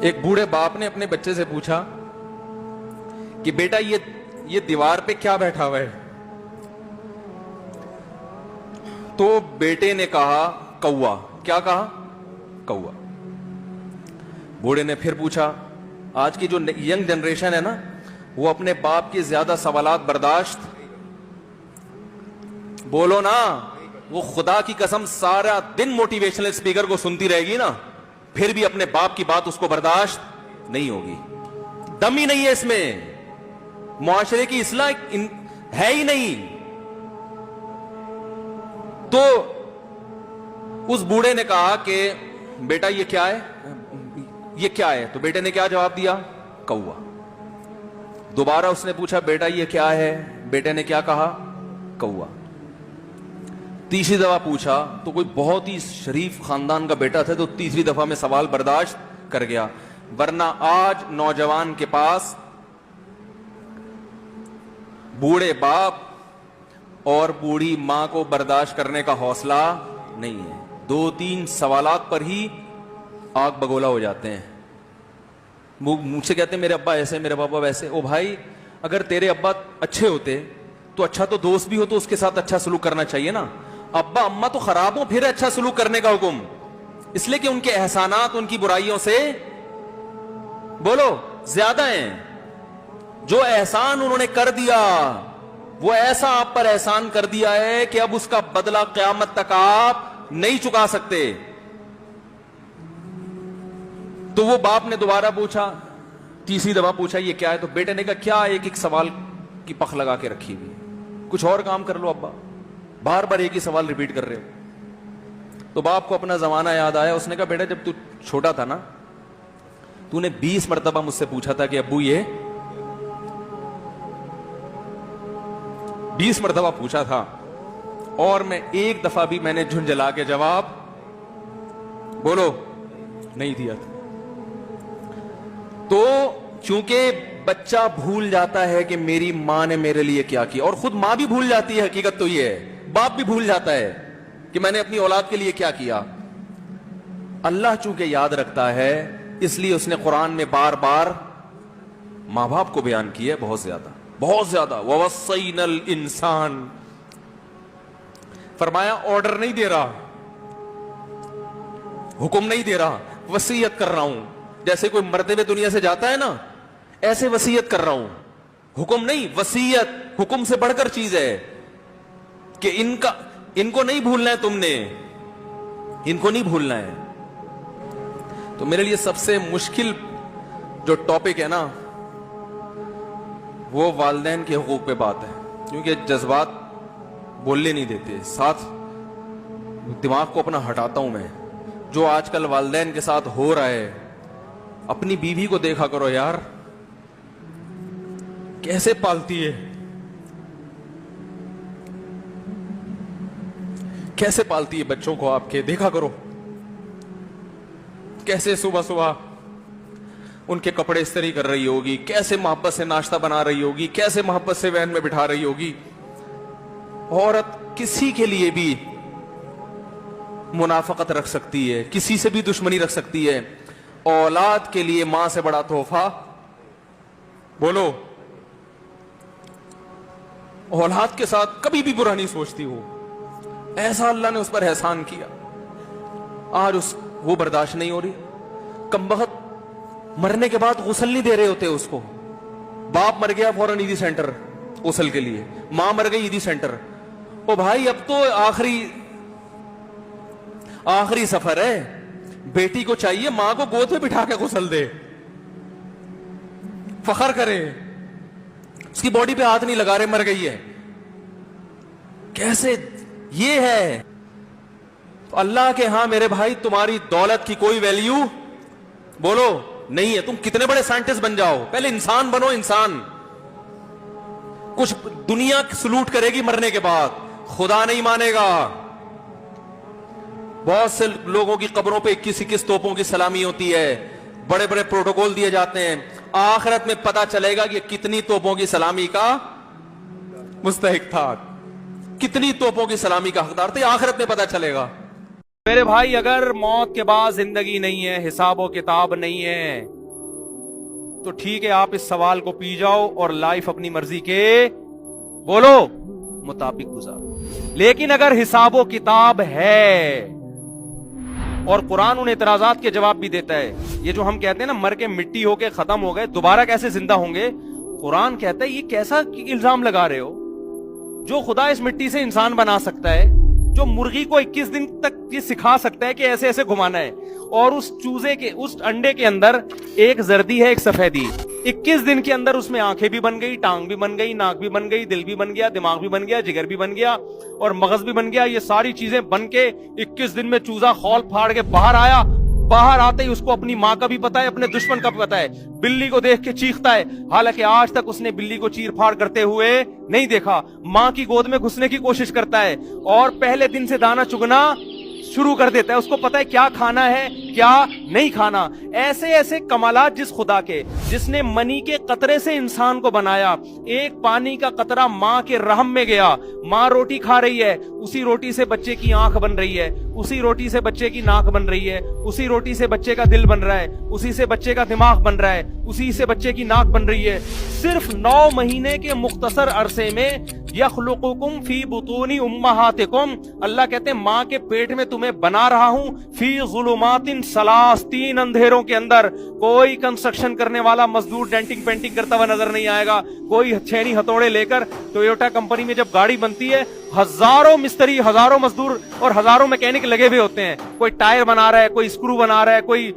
ایک بوڑھے باپ نے اپنے بچے سے پوچھا کہ بیٹا یہ دیوار پہ کیا بیٹھا ہوا ہے؟ تو بیٹے نے کہا کوا۔ کیا کہا؟ کوا۔ بوڑھے نے پھر پوچھا، آج کی جو ینگ جنریشن ہے نا، وہ اپنے باپ کے زیادہ سوالات برداشت، بولو نا، وہ خدا کی قسم سارا دن موٹیویشنل اسپیکر کو سنتی رہے گی نا، پھر بھی اپنے باپ کی بات اس کو برداشت نہیں ہوگی۔ دم ہی نہیں ہے اس میں، معاشرے کی اصلاح ہے ہی نہیں۔ تو اس بوڑھے نے کہا کہ بیٹا یہ کیا ہے؟ یہ کیا ہے؟ تو بیٹے نے کیا جواب دیا؟ کوا۔ دوبارہ اس نے پوچھا بیٹا یہ کیا ہے؟ بیٹے نے کیا کہا؟ کوا۔ تیسری دفعہ پوچھا تو کوئی بہت ہی شریف خاندان کا بیٹا تھا، تو تیسری دفعہ میں سوال برداشت کر گیا۔ ورنہ آج نوجوان کے پاس بوڑھے باپ اور بوڑھی ماں کو برداشت کرنے کا حوصلہ نہیں ہے، 2-3 سوالات پر ہی آگ بگولا ہو جاتے ہیں۔ مجھ سے کہتے ہیں میرے ابا ایسے، میرے پاپا ویسے۔ او بھائی، اگر تیرے ابا اچھے ہوتے تو اچھا تو دوست بھی ہو تو اس کے ساتھ اچھا سلوک کرنا چاہیے نا۔ ابا اما تو خراب ہو، پھر اچھا سلوک کرنے کا حکم، اس لیے کہ ان کے احسانات ان کی برائیوں سے بولو زیادہ ہیں۔ جو احسان انہوں نے کر دیا وہ ایسا آپ پر احسان کر دیا ہے کہ اب اس کا بدلہ قیامت تک آپ نہیں چکا سکتے۔ تو وہ باپ نے دوبارہ پوچھا، تیسری دفعہ پوچھا یہ کیا ہے؟ تو بیٹے نے کہا کیا ایک سوال کی پخ لگا کے رکھی ہوئی، کچھ اور کام کر لو ابا، بار بار ایک ہی سوال ریپیٹ کر رہے ہو۔ تو باپ کو اپنا زمانہ یاد آیا، اس نے کہا بیٹا جب تو چھوٹا تھا نا، تو نے 20 مرتبہ مجھ سے پوچھا تھا کہ ابو یہ 20 مرتبہ پوچھا تھا، اور میں ایک دفعہ بھی میں نے جھنجھلا کے جواب بولو نہیں دیا تھا۔ تو چونکہ بچہ بھول جاتا ہے کہ میری ماں نے میرے لیے کیا کیا، اور خود ماں بھی بھول جاتی ہے، حقیقت تو یہ ہے، باپ بھی بھول جاتا ہے کہ میں نے اپنی اولاد کے لیے کیا کیا۔ اللہ چونکہ یاد رکھتا ہے، اس لیے اس نے قرآن میں بار بار ماں باپ کو بیان کیا ہے، بہت زیادہ بہت زیادہ۔ وَوَصَّيْنَا الْإِنسَانَ، فرمایا آرڈر نہیں دے رہا، حکم نہیں دے رہا، وصیت کر رہا ہوں۔ جیسے کوئی مرتے ہوئے دنیا سے جاتا ہے نا، ایسے وصیت کر رہا ہوں، حکم نہیں، وصیت حکم سے بڑھ کر چیز ہے کہ ان کو نہیں بھولنا ہے، تم نے ان کو نہیں بھولنا ہے۔ تو میرے لیے سب سے مشکل جو ٹاپک ہے نا، وہ والدین کے حقوق پہ بات ہے، کیونکہ جذبات بولنے نہیں دیتے، ساتھ دماغ کو اپنا ہٹاتا ہوں میں۔ جو آج کل والدین کے ساتھ ہو رہا ہے، اپنی بیوی کو دیکھا کرو یار، کیسے پالتی ہے، کیسے پالتی ہے بچوں کو، آپ کے دیکھا کرو، کیسے صبح صبح ان کے کپڑے استری کر رہی ہوگی، کیسے محبت سے ناشتہ بنا رہی ہوگی، کیسے محبت سے وین میں بٹھا رہی ہوگی۔ عورت کسی کے لیے بھی منافقت رکھ سکتی ہے، کسی سے بھی دشمنی رکھ سکتی ہے، اولاد کے لیے ماں سے بڑا تحفہ بولو، اولاد کے ساتھ کبھی بھی برا نہیں سوچتی ہو، ایسا اللہ نے اس پر احسان کیا، آج وہ برداشت نہیں ہو رہی۔ کمبخت مرنے کے بعد غسل نہیں دے رہے ہوتے اس کو، باپ مر گیا فوراً عیدی سینٹر غسل کے لیے، ماں مر گئی عیدی سینٹر۔ او بھائی اب تو آخری سفر ہے، بیٹی کو چاہیے ماں کو گود میں بٹھا کے غسل دے، فخر کرے، اس کی باڈی پہ ہاتھ نہیں لگا رہے، مر گئی ہے۔ کیسے یہ ہے؟ اللہ کے ہاں میرے بھائی تمہاری دولت کی کوئی ویلیو بولو نہیں ہے، تم کتنے بڑے سائنٹسٹ بن جاؤ، پہلے انسان بنو، انسان۔ کچھ دنیا سلوٹ کرے گی مرنے کے بعد، خدا نہیں مانے گا۔ بہت سے لوگوں کی قبروں پہ 21 توپوں کی سلامی ہوتی ہے، بڑے بڑے پروٹوکول دیے جاتے ہیں، آخرت میں پتا چلے گا کہ کتنی توپوں کی سلامی کا مستحق تھا، کتنی توپوں کی سلامی کا حقدار تھا، آخرت میں پتا چلے گا۔ میرے بھائی اگر موت کے بعد زندگی نہیں ہے, حساب و کتاب نہیں ہے, تو ٹھیک ہے آپ اس سوال کو پی جاؤ اور لائف اپنی مرضی کے بولو مطابق گزارو. لیکن اگر حساب و کتاب ہے, اور قرآن ان اعتراضات کے جواب بھی دیتا ہے, یہ جو ہم کہتے ہیں نا مر کے مٹی ہو کے ختم ہو گئے دوبارہ کیسے زندہ ہوں گے, قرآن کہتا ہے یہ کیسا الزام لگا رہے ہو؟ جو خدا اس مٹی سے انسان بنا سکتا ہے, جو مرغی کو 21 دن تک یہ سکھا سکتا ہے کہ ایسے ایسے گھمانا ہے, اور اس چوزے کے اس انڈے کے اندر ایک زردی ہے ایک سفیدی, 21 دن کے اندر اس میں آنکھیں بھی بن گئی, ٹانگ بھی بن گئی, ناک بھی بن گئی, دل بھی بن گیا, دماغ بھی بن گیا, جگر بھی بن گیا اور مغز بھی بن گیا. یہ ساری چیزیں بن کے 21 دن میں چوزا خول پھاڑ کے باہر آیا. باہر آتے ہی اس کو اپنی ماں کا بھی پتا ہے, اپنے دشمن کا بھی پتا ہے. بلی کو دیکھ کے چیختا ہے, حالانکہ آج تک اس نے بلی کو چیر پھاڑ کرتے ہوئے نہیں دیکھا. ماں کی گود میں گھسنے کی کوشش کرتا ہے اور پہلے دن سے دانا چگنا شروع کر دیتا ہے. اس کو پتا ہے کیا کھانا ہے کیا نہیں کھانا. ایسے ایسے کمالات جس خدا کے, جس نے منی کے قطرے سے انسان کو بنایا, ایک پانی کا قطرہ ماں کے رحم میں گیا, ماں روٹی کھا رہی ہے, اسی روٹی سے بچے کی آنکھ بن رہی ہے, اسی روٹی سے بچے کی ناک بن رہی ہے, اسی روٹی سے بچے کا دل بن رہا ہے, اسی سے بچے کا دماغ بن رہا ہے, اسی سے بچے کی ناک بن رہی ہے. صرف 9 مہینے کے مختصر عرصے میں یخلقکم فی بطون امہاتکم, اللہ کہتے ہیں ماں کے پیٹ میں تمہیں بنا رہا ہوں, فی ظلمات ثلاث, 3 اندھیروں کے اندر. کوئی کنسٹرکشن کرنے والا مزدور ڈینٹنگ پینٹنگ کرتا ہوا نظر نہیں آئے گا, کوئی چھینی ہتھوڑے لے کر. ٹویوٹا کمپنی میں جب گاڑی بنتی ہے ہزاروں مستری, ہزاروں مزدور اور ہزاروں میکینک لگے ہوئے ہوتے ہیں. کوئی ٹائر بنا رہا ہے, کوئی اسکرو بنا رہا ہے, کوئی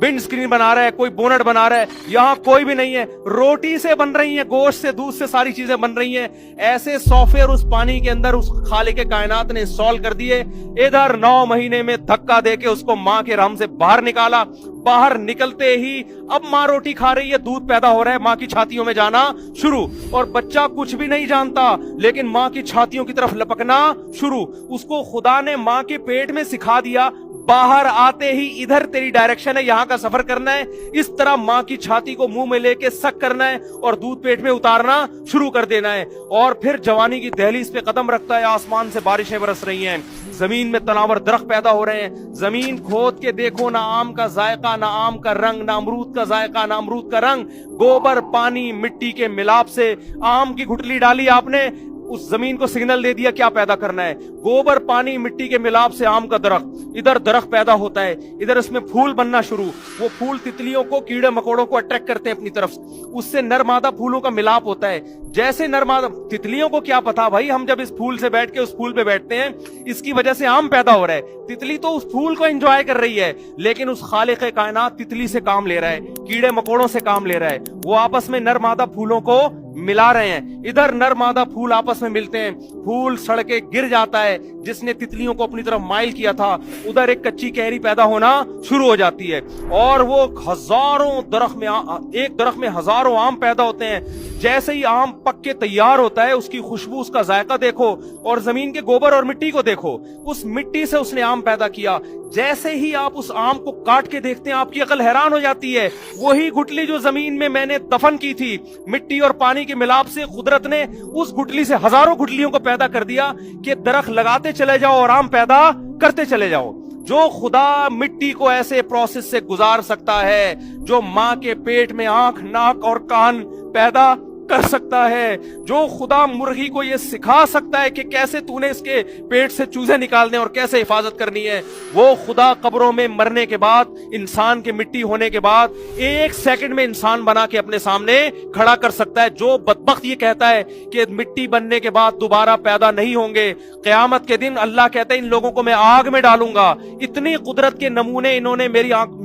ونڈ سکرین بنا رہا ہے, کوئی بونٹ بنا رہا ہے. یہاں کوئی بھی نہیں ہے, روٹی سے بن رہی ہیں, گوشت سے, دودھ سے, ساری چیزیں بن رہی ہیں. ایسے سافٹ ویئر اس پانی کے اندر اس خالق کائنات نے انسٹال کر دیے. ادھر 9 مہینے میں دھکا دے کے اس کو ماں کے رحم سے باہر نکالا. باہر نکلتے ہی اب ماں روٹی کھا رہی ہے, دودھ پیدا ہو رہا ہے, ماں کی چھاتیوں میں جانا شروع, اور بچہ کچھ بھی نہیں جانتا لیکن ماں کی چھاتیوں کی طرف لپکنا شروع. اس کو خدا نے ماں کے پیٹ میں سکھا دیا, باہر آتے ہی ادھر تیری ڈائریکشن ہے, یہاں کا سفر کرنا ہے, اس طرح ماں کی چھاتی کو منہ میں لے کے سک کرنا ہے اور دودھ پیٹ میں اتارنا شروع کر دینا ہے. اور پھر جوانی کی دہلیز پہ قدم رکھتا ہے, آسمان سے بارشیں برس رہی ہیں, زمین میں تناور درخت پیدا ہو رہے ہیں. زمین کھود کے دیکھو, نہ آم کا ذائقہ, نہ آم کا رنگ, نہ امرود کا ذائقہ, نہ امرود کا رنگ. گوبر پانی مٹی کے ملاپ سے آم کی گٹلی ڈالی آپ نے, اس زمین کو سگنل دے دیا کیا پیدا کرنا ہے. گوبر پانی مٹی کے ملاپ سے آم کا درخت, ادھر درخت پیدا ہوتا ہے, ادھر اس میں پھول بننا شروع. وہ پھول تتلیوں کو, کیڑے مکوڑوں کو اٹریکٹ کرتے ہیں اپنی طرف, اس سے نر مادہ پھولوں کا ملاپ ہوتا ہے. جیسے نر مادہ, تتلیوں کو کیا پتا بھائی, ہم جب اس پھول سے بیٹھ کے اس پھول پہ بیٹھتے ہیں اس کی وجہ سے آم پیدا ہو رہا ہے. تتلی تو اس پھول کو انجوائے کر رہی ہے, لیکن اس خالق کائنات تتلی سے کام لے رہا ہے, کیڑے مکوڑوں سے کام لے رہا ہے. وہ آپس میں نر مادہ پھولوں کو ملا رہے ہیں. ادھر نر مادہ پھول آپس میں ملتے ہیں, پھول سڑ کے گر جاتا ہے, جس نے تتلیوں کو اپنی طرف مائل کیا تھا ادھر ایک کچی کیری پیدا ہونا شروع ہو جاتی ہے. اور وہ ہزاروں درخت میں, ایک درخت میں ہزاروں آم پیدا ہوتے ہیں. جیسے ہی آم پک کے تیار ہوتا ہے, اس کی خوشبو, اس کا ذائقہ دیکھو, اور زمین کے گوبر اور مٹی کو دیکھو, اس مٹی سے اس نے آم پیدا کیا. جیسے ہی آپ اس آم کو کاٹ کے دیکھتے ہیں آپ کی عقل حیران ہو جاتی ہے. وہی گٹلی جو زمین میں نے دفن کی تھی, مٹی اور پانی کے ملاپ سے قدرت نے اس گٹلی سے ہزاروں گٹلیوں کو پیدا کر دیا کہ درخت لگاتے چلے جاؤ اور آم پیدا کرتے چلے جاؤ. جو خدا مٹی کو ایسے پروسیس سے گزار سکتا ہے, جو ماں کے پیٹ میں آنکھ, ناک اور کان پیدا کر سکتا ہے, جو خدا مرغی کو یہ سکھا سکتا ہے کہ کیسے تو نے اس کے پیٹ سے چوزے نکالنے اور کیسے حفاظت کرنی ہے, وہ خدا قبروں میں مرنے کے بعد, انسان کے مٹی ہونے کے بعد 1 سیکنڈ میں انسان بنا کے اپنے سامنے کھڑا کر سکتا ہے. جو بدبخت یہ کہتا ہے کہ مٹی بننے کے بعد دوبارہ پیدا نہیں ہوں گے, قیامت کے دن اللہ کہتا ہے ان لوگوں کو میں آگ میں ڈالوں گا. اتنی قدرت کے نمونے انہوں نے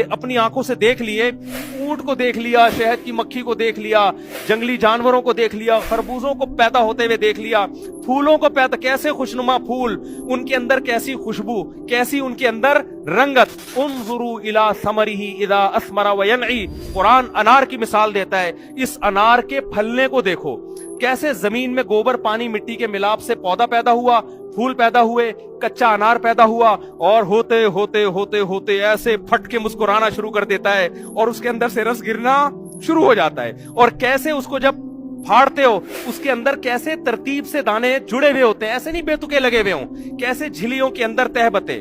اپنی آنکھوں سے دیکھ لیے. اونٹ کو دیکھ لیا, شہد کی مکھی کو دیکھ لیا, جنگلی جانوروں کو دیکھ لیا, خربوزوں کو پیدا ہوتے ہوئے دیکھ لیا, پھولوں کو پیدا, کیسے خوشنما پھول, ان کے اندر کیسی خوشبو, کیسی ان کے اندر رنگت. انظروا الی ثمرہ اذا اثمر وینعی, قرآن انار کی مثال دیتا ہے. اس انار کے پھلنے کو دیکھو, کیسے زمین میں گوبر پانی مٹی کے ملاپ سے پودا پیدا ہوا, پھول پیدا ہوئے, کچا انار پیدا ہوا, اور ہوتے ہوتے ہوتے ہوتے ایسے پھٹ کے مسکرانا شروع کر دیتا ہے اور اس کے اندر سے رس گرنا شروع ہو جاتا ہے. اور کیسے اس کو جب پھاڑتے ہو اس کے اندر کیسے ترتیب سے دانے جڑے ہوئے ہوتے ہیں, ایسے نہیں بے تکے لگے ہوئے ہوں, کیسے جھلیوں کے اندر تہ بتے.